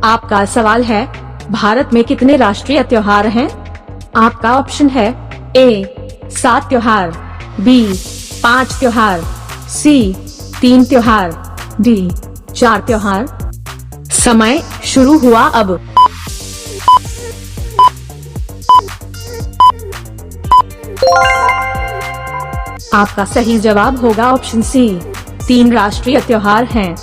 आपका सवाल है, भारत में कितने राष्ट्रीय त्योहार हैं? आपका ऑप्शन है ए 7 त्योहार, बी 5 त्योहार, सी 3 त्योहार, डी 4 त्योहार। समय शुरू हुआ अब। आपका सही जवाब होगा ऑप्शन सी, 3 राष्ट्रीय त्योहार हैं।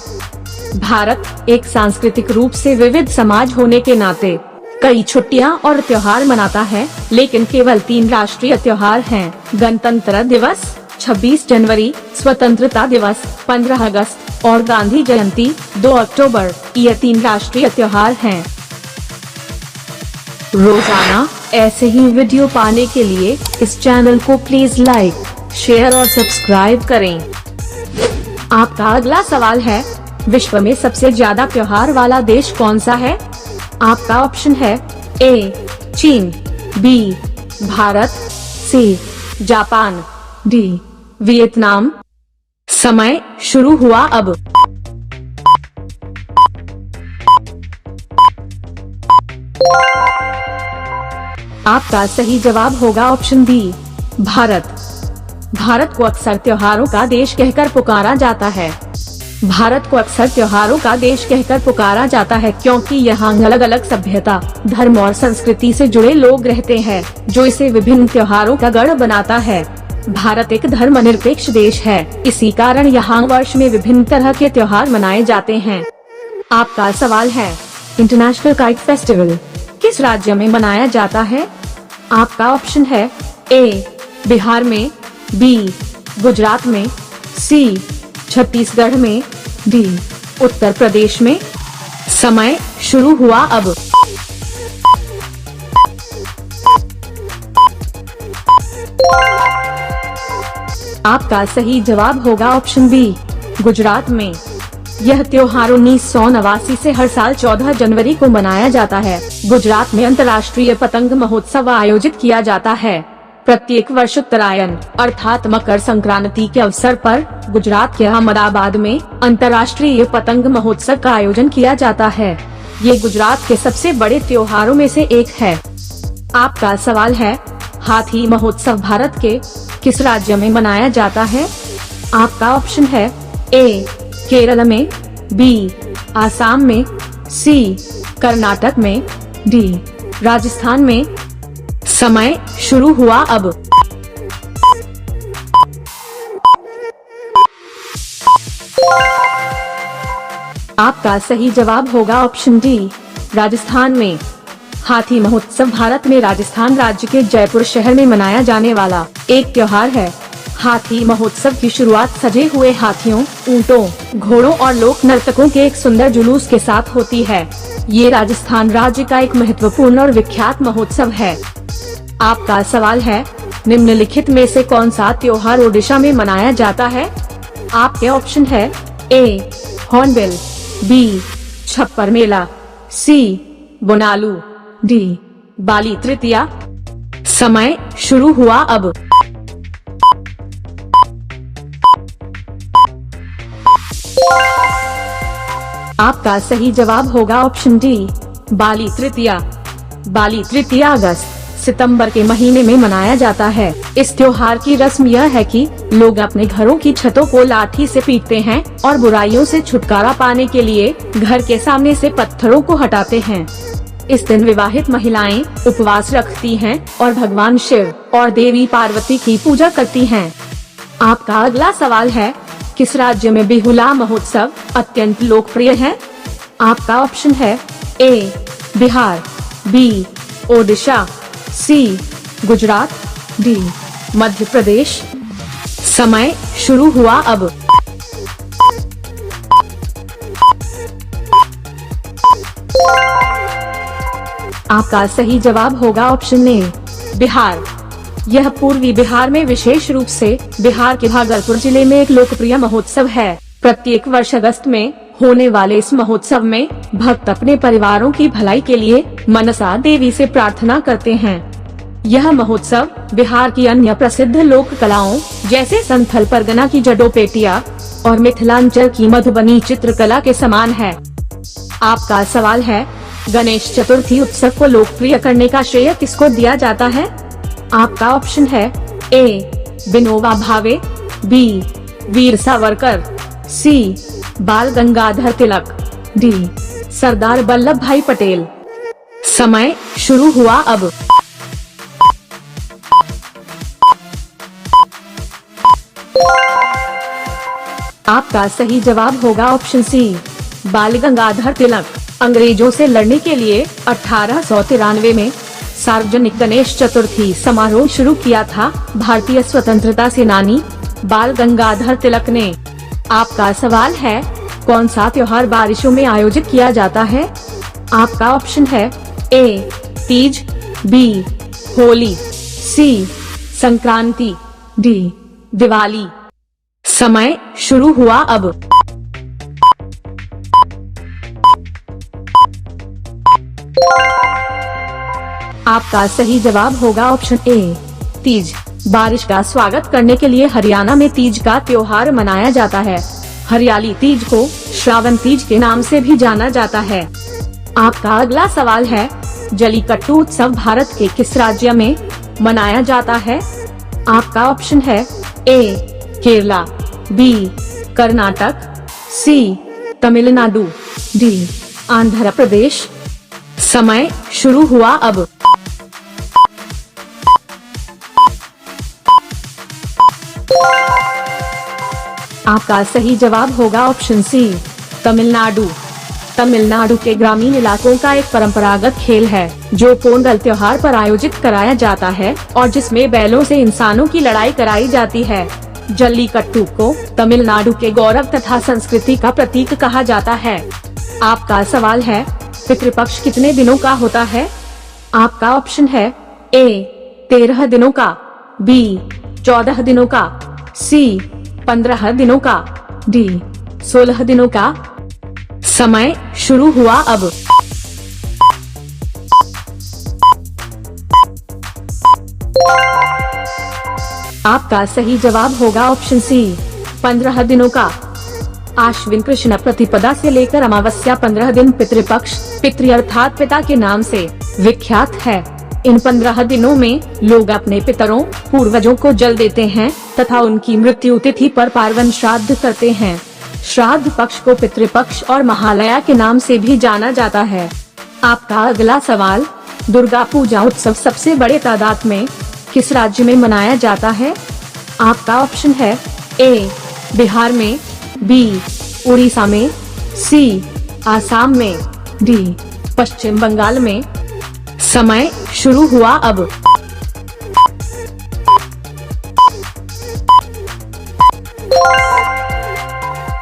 भारत एक सांस्कृतिक रूप से विविध समाज होने के नाते कई छुट्टियां और त्योहार मनाता है, लेकिन केवल 3 राष्ट्रीय त्योहार हैं। गणतंत्र दिवस 26 जनवरी, स्वतंत्रता दिवस 15 अगस्त और गांधी जयंती 2 अक्टूबर। ये 3 राष्ट्रीय त्योहार हैं। रोजाना ऐसे ही वीडियो पाने के लिए इस चैनल को प्लीज लाइक, शेयर और सब्सक्राइब करें। आपका अगला सवाल है, विश्व में सबसे ज्यादा त्योहार वाला देश कौन सा है? आपका ऑप्शन है ए चीन, B Bharat, C Japan, D Vietnam. समय शुरू हुआ अब। आपका सही जवाब होगा ऑप्शन बी भारत। भारत को अक्सर त्योहारों का देश कहकर पुकारा जाता है। भारत को अक्सर त्योहारों का देश कहकर पुकारा जाता है क्योंकि यहाँ अलग अलग सभ्यता, धर्म और संस्कृति से जुड़े लोग रहते हैं, जो इसे विभिन्न त्योहारों का गढ़ बनाता है। भारत एक धर्मनिरपेक्ष देश है, इसी कारण यहाँ वर्ष में विभिन्न तरह के त्योहार मनाए जाते हैं। आपका सवाल है, इंटरनेशनल काइट फेस्टिवल किस राज्य में मनाया जाता है? आपका ऑप्शन है ए बिहार में, बी गुजरात में, सी छत्तीसगढ़ में, डी उत्तर प्रदेश में। समय शुरू हुआ अब। आपका सही जवाब होगा ऑप्शन बी गुजरात में। यह त्योहार 1989 से हर साल 14 जनवरी को मनाया जाता है। गुजरात में अंतर्राष्ट्रीय पतंग महोत्सव आयोजित किया जाता है। प्रत्येक वर्ष उत्तरायण अर्थात मकर संक्रांति के अवसर पर गुजरात के अहमदाबाद में अंतर्राष्ट्रीय पतंग महोत्सव का आयोजन किया जाता है। ये गुजरात के सबसे बड़े त्योहारों में से एक है। आपका सवाल है, हाथी महोत्सव भारत के किस राज्य में मनाया जाता है? आपका ऑप्शन है ए केरल में, बी आसाम में, सी कर्नाटक में, डी राजस्थान में। समय शुरू हुआ अब। आपका सही जवाब होगा ऑप्शन डी राजस्थान में। हाथी महोत्सव भारत में राजस्थान राज्य के जयपुर शहर में मनाया जाने वाला एक त्योहार है। हाथी महोत्सव की शुरुआत सजे हुए हाथियों, ऊंटों, घोड़ों और लोक नर्तकों के एक सुंदर जुलूस के साथ होती है। ये राजस्थान राज्य का एक महत्वपूर्ण और विख्यात महोत्सव है। आपका सवाल है, निम्नलिखित में से कौन सा त्योहार ओडिशा में मनाया जाता है? आपके ऑप्शन है ए हॉर्नबिल, बी छप्पर मेला, सी बोनालू, डी बाली तृतीया। समय शुरू हुआ अब। आपका सही जवाब होगा ऑप्शन डी बाली तृतीया। बाली तृतीया अगस्त सितंबर के महीने में मनाया जाता है। इस त्योहार की रस्म यह है कि लोग अपने घरों की छतों को लाठी से पीटते हैं और बुराइयों से छुटकारा पाने के लिए घर के सामने से पत्थरों को हटाते हैं। इस दिन विवाहित महिलाएं उपवास रखती हैं और भगवान शिव और देवी पार्वती की पूजा करती हैं। आपका अगला सवाल है, किस राज्य में बिहुला महोत्सव अत्यंत लोकप्रिय है? आपका ऑप्शन है ए बिहार, बी ओडिशा, सी गुजरात, डी मध्य प्रदेश। समय शुरू हुआ अब। आपका सही जवाब होगा ऑप्शन ए बिहार। यह पूर्वी बिहार में विशेष रूप से बिहार के भागलपुर जिले में एक लोकप्रिय महोत्सव है। प्रत्येक वर्ष अगस्त में होने वाले इस महोत्सव में भक्त अपने परिवारों की भलाई के लिए मनसा देवी से प्रार्थना करते हैं। यह महोत्सव बिहार की अन्य प्रसिद्ध लोक कलाओं जैसे संथल परगना की जडोपेटिया और मिथिलांचल की मधुबनी चित्रकला के समान है। आपका सवाल है, गणेश चतुर्थी उत्सव को लोकप्रिय करने का श्रेय किसको दिया जाता है? आपका ऑप्शन है ए विनोबा भावे, बी वीर सावरकर, सी बाल गंगाधर तिलक, डी सरदार वल्लभ भाई पटेल। समय शुरू हुआ अब। आपका सही जवाब होगा ऑप्शन सी बाल गंगाधर तिलक। अंग्रेजों से लड़ने के लिए 1893 में सार्वजनिक गणेश चतुर्थी समारोह शुरू किया था भारतीय स्वतंत्रता सेनानी बाल गंगाधर तिलक ने। आपका सवाल है, कौन सा त्योहार बारिशों में आयोजित किया जाता है? आपका ऑप्शन है ए तीज, बी होली, सी संक्रांति, डी दिवाली। समय शुरू हुआ अब। आपका सही जवाब होगा ऑप्शन ए तीज। बारिश का स्वागत करने के लिए हरियाणा में तीज का त्योहार मनाया जाता है। हरियाली तीज को श्रावण तीज के नाम से भी जाना जाता है। आपका अगला सवाल है, जल्लीकट्टू उत्सव भारत के किस राज्य में मनाया जाता है? आपका ऑप्शन है ए केरला, बी कर्नाटक, सी तमिलनाडु, डी आंध्र प्रदेश। समय शुरू हुआ अब। आपका सही जवाब होगा ऑप्शन सी तमिलनाडु। तमिलनाडु के ग्रामीण इलाकों का एक परंपरागत खेल है जो पोंगल त्योहार पर आयोजित कराया जाता है और जिसमें बैलों से इंसानों की लड़ाई कराई जाती है। जल्लीकट्टू को तमिलनाडु के गौरव तथा संस्कृति का प्रतीक कहा जाता है। आपका सवाल है, पितृपक्ष कितने दिनों का होता है? आपका ऑप्शन है ए 13 दिनों का, बी 14 दिनों का, सी 15 दिनों का, डी 16 दिनों का। समय शुरू हुआ अब। आपका सही जवाब होगा ऑप्शन सी 15 दिनों का। आश्विन कृष्ण प्रतिपदा से लेकर अमावस्या 15 दिन पितृपक्ष, पितृ अर्थात पिता के नाम से विख्यात है। इन 15 दिनों में लोग अपने पितरों पूर्वजों को जल देते हैं तथा उनकी मृत्यु तिथि पर पार्वन श्राद्ध करते हैं। श्राद्ध पक्ष को पितृपक्ष और महालया के नाम से भी जाना जाता है। आपका अगला सवाल, दुर्गा पूजा उत्सव सबसे बड़े तादाद में किस राज्य में मनाया जाता है? आपका ऑप्शन है ए बिहार में, बी उड़ीसा में, सी आसाम में, डी पश्चिम बंगाल में। समय शुरू हुआ अब।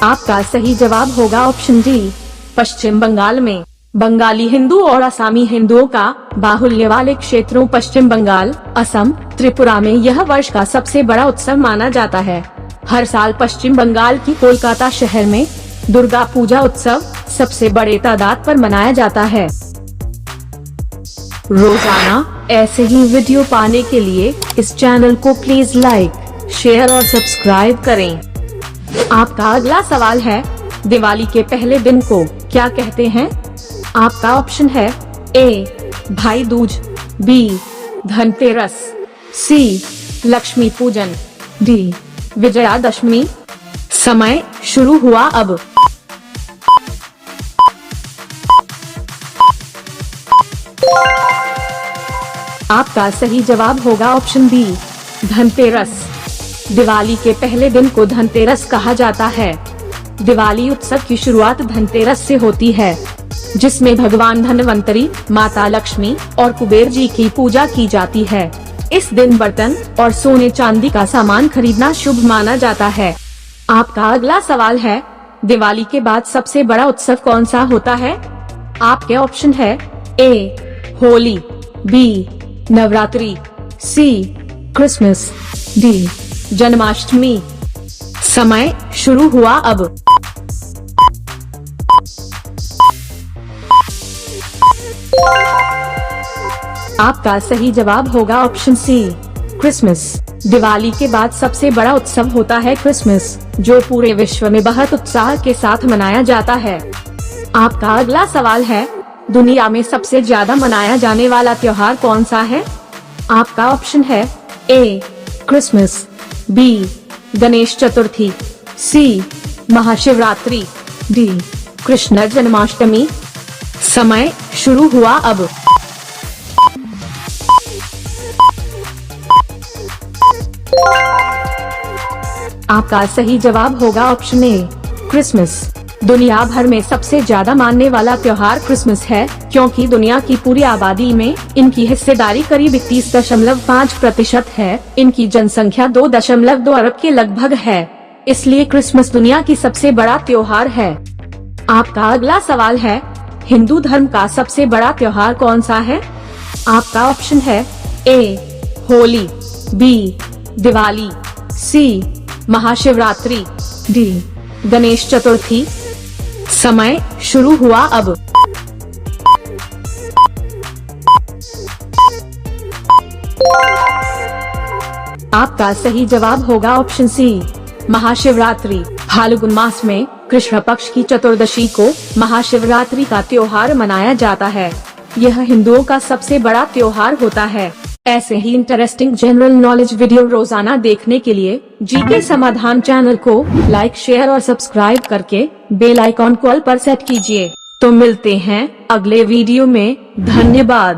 आपका सही जवाब होगा ऑप्शन डी पश्चिम बंगाल में। बंगाली हिंदू और असामी हिंदुओं का बाहुल्य वाले क्षेत्रों पश्चिम बंगाल, असम, त्रिपुरा में यह वर्ष का सबसे बड़ा उत्सव माना जाता है। हर साल पश्चिम बंगाल की कोलकाता शहर में दुर्गा पूजा उत्सव सबसे बड़े तादाद पर मनाया जाता है। रोजाना ऐसे ही वीडियो पाने के लिए इस चैनल को प्लीज लाइक, शेयर और सब्सक्राइब करें। आपका अगला सवाल है, दिवाली के पहले दिन को क्या कहते हैं? आपका ऑप्शन है ए भाई दूज, बी धनतेरस, सी लक्ष्मी पूजन, डी विजयादशमी। समय शुरू हुआ अब। आपका सही जवाब होगा ऑप्शन बी धनतेरस। दिवाली के पहले दिन को धनतेरस कहा जाता है। दिवाली उत्सव की शुरुआत धनतेरस से होती है, जिसमें भगवान धनवंतरी, माता लक्ष्मी और कुबेर जी की पूजा की जाती है। इस दिन बर्तन और सोने चांदी का सामान खरीदना शुभ माना जाता है। आपका अगला सवाल है, दिवाली के बाद सबसे बड़ा उत्सव कौन सा होता है? आपके ऑप्शन है ए होली, बी नवरात्रि, सी क्रिसमस, डी जन्माष्टमी। समय शुरू हुआ अब। आपका सही जवाब होगा ऑप्शन सी क्रिसमस। दिवाली के बाद सबसे बड़ा उत्सव होता है क्रिसमस, जो पूरे विश्व में बहुत उत्साह के साथ मनाया जाता है। आपका अगला सवाल है, दुनिया में सबसे ज्यादा मनाया जाने वाला त्योहार कौन सा है? आपका ऑप्शन है ए क्रिसमस, बी गणेश चतुर्थी, सी महाशिवरात्रि, डी कृष्ण जन्माष्टमी। समय शुरू हुआ अब। आपका सही जवाब होगा ऑप्शन ए क्रिसमस। दुनिया भर में सबसे ज्यादा मानने वाला त्योहार क्रिसमस है, क्योंकि दुनिया की पूरी आबादी में इनकी हिस्सेदारी करीब 31.5% है। इनकी जनसंख्या 2.2 अरब के लगभग है, इसलिए क्रिसमस दुनिया की सबसे बड़ा त्योहार है। आपका अगला सवाल है, हिंदू धर्म का सबसे बड़ा त्योहार कौन सा है? आपका ऑप्शन है ए होली, बी दिवाली, सी महाशिवरात्रि, डी गणेश चतुर्थी। समय शुरू हुआ अब। आपका सही जवाब होगा ऑप्शन सी महाशिवरात्रि। फाल्गुन मास में कृष्ण पक्ष की चतुर्दशी को महाशिवरात्रि का त्योहार मनाया जाता है। यह हिंदुओं का सबसे बड़ा त्योहार होता है। ऐसे ही इंटरेस्टिंग जनरल नॉलेज वीडियो रोजाना देखने के लिए जीके समाधान चैनल को लाइक, शेयर और सब्सक्राइब करके बेल आइकॉन को ऑल पर सेट कीजिए। तो मिलते हैं अगले वीडियो में। धन्यवाद।